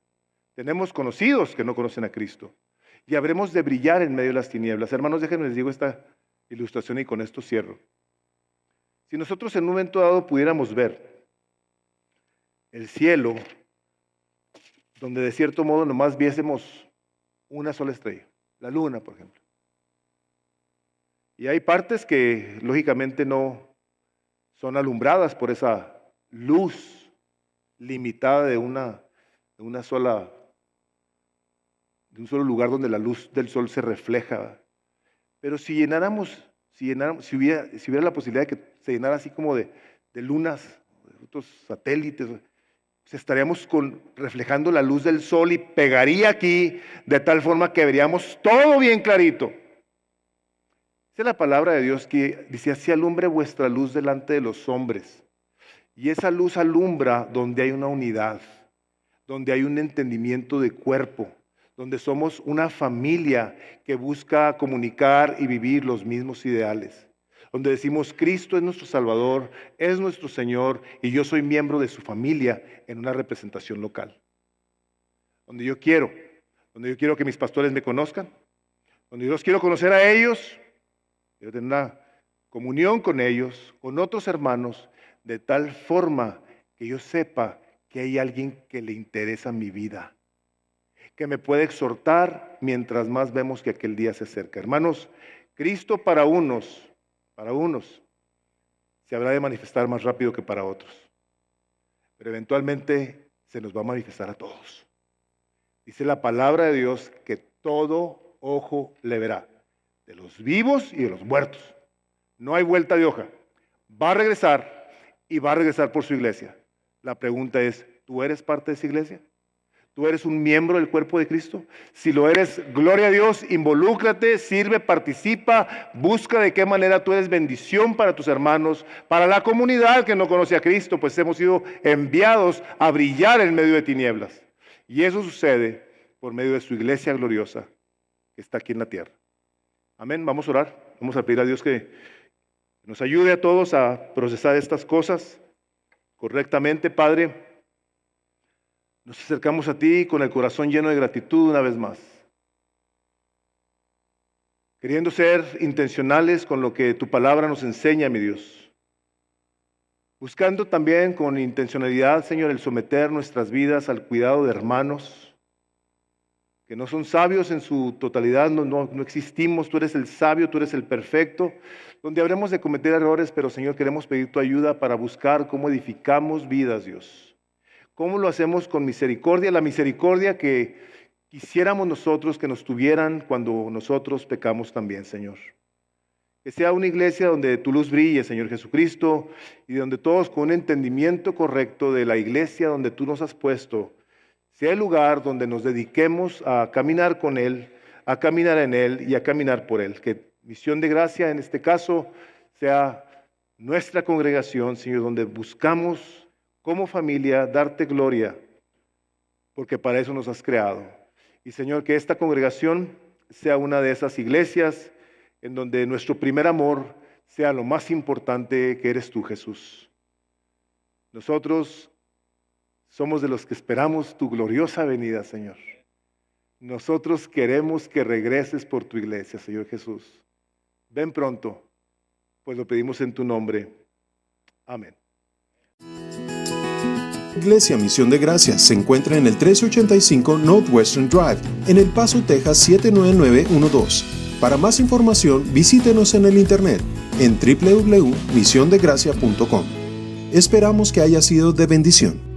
Tenemos conocidos que no conocen a Cristo y habremos de brillar en medio de las tinieblas. Hermanos, déjenme les digo esta ilustración y con esto cierro. Si nosotros en un momento dado pudiéramos ver el cielo, donde de cierto modo nomás viésemos una sola estrella, la luna, por ejemplo. Y hay partes que lógicamente no son alumbradas por esa luz limitada de un solo lugar donde la luz del sol se refleja. Pero si hubiera la posibilidad de que se llenara así como de lunas, de otros satélites, pues estaríamos reflejando la luz del sol y pegaría aquí de tal forma que veríamos todo bien clarito. Esa es la palabra de Dios que dice: así alumbre vuestra luz delante de los hombres. Y esa luz alumbra donde hay una unidad, donde hay un entendimiento de cuerpo, donde somos una familia que busca comunicar y vivir los mismos ideales, donde decimos: Cristo es nuestro Salvador, es nuestro Señor y yo soy miembro de su familia en una representación local. Donde yo quiero que mis pastores me conozcan, donde yo los quiero conocer a ellos, quiero tener una comunión con ellos, con otros hermanos, de tal forma que yo sepa que hay alguien que le interesa mi vida, que me puede exhortar mientras más vemos que aquel día se acerca. Hermanos, Cristo para unos, se habrá de manifestar más rápido que para otros, pero eventualmente se nos va a manifestar a todos. Dice la palabra de Dios que todo ojo le verá, de los vivos y de los muertos. No hay vuelta de hoja. Va a regresar y va a regresar por su iglesia. La pregunta es, ¿tú eres parte de esa iglesia? ¿Tú eres un miembro del cuerpo de Cristo? Si lo eres, gloria a Dios, involúcrate, sirve, participa, busca de qué manera tú eres bendición para tus hermanos, para la comunidad que no conoce a Cristo, pues hemos sido enviados a brillar en medio de tinieblas. Y eso sucede por medio de su iglesia gloriosa que está aquí en la tierra. Amén, vamos a orar, vamos a pedir a Dios que nos ayude a todos a procesar estas cosas correctamente, Padre. Nos acercamos a ti con el corazón lleno de gratitud una vez más, queriendo ser intencionales con lo que tu palabra nos enseña, mi Dios. Buscando también con intencionalidad, Señor, el someter nuestras vidas al cuidado de hermanos que no son sabios en su totalidad, no existimos, tú eres el sabio, tú eres el perfecto, donde habremos de cometer errores, pero Señor, queremos pedir tu ayuda para buscar cómo edificamos vidas, Dios. ¿Cómo lo hacemos con misericordia? La misericordia que quisiéramos nosotros que nos tuvieran cuando nosotros pecamos también, Señor. Que sea una iglesia donde tu luz brille, Señor Jesucristo, y donde todos con un entendimiento correcto de la iglesia donde tú nos has puesto, sea el lugar donde nos dediquemos a caminar con Él, a caminar en Él y a caminar por Él. Que Misión de Gracia, en este caso, sea nuestra congregación, Señor, donde buscamos como familia darte gloria, porque para eso nos has creado. Y Señor, que esta congregación sea una de esas iglesias en donde nuestro primer amor sea lo más importante, que eres tú, Jesús. Nosotros somos de los que esperamos tu gloriosa venida, Señor. Nosotros queremos que regreses por tu iglesia, Señor Jesús. Ven pronto, pues lo pedimos en tu nombre. Amén. Iglesia Misión de Gracia se encuentra en el 1385 Northwestern Drive, en El Paso, Texas 79912. Para más información, visítenos en el internet en www.misiondegracia.com. Esperamos que haya sido de bendición.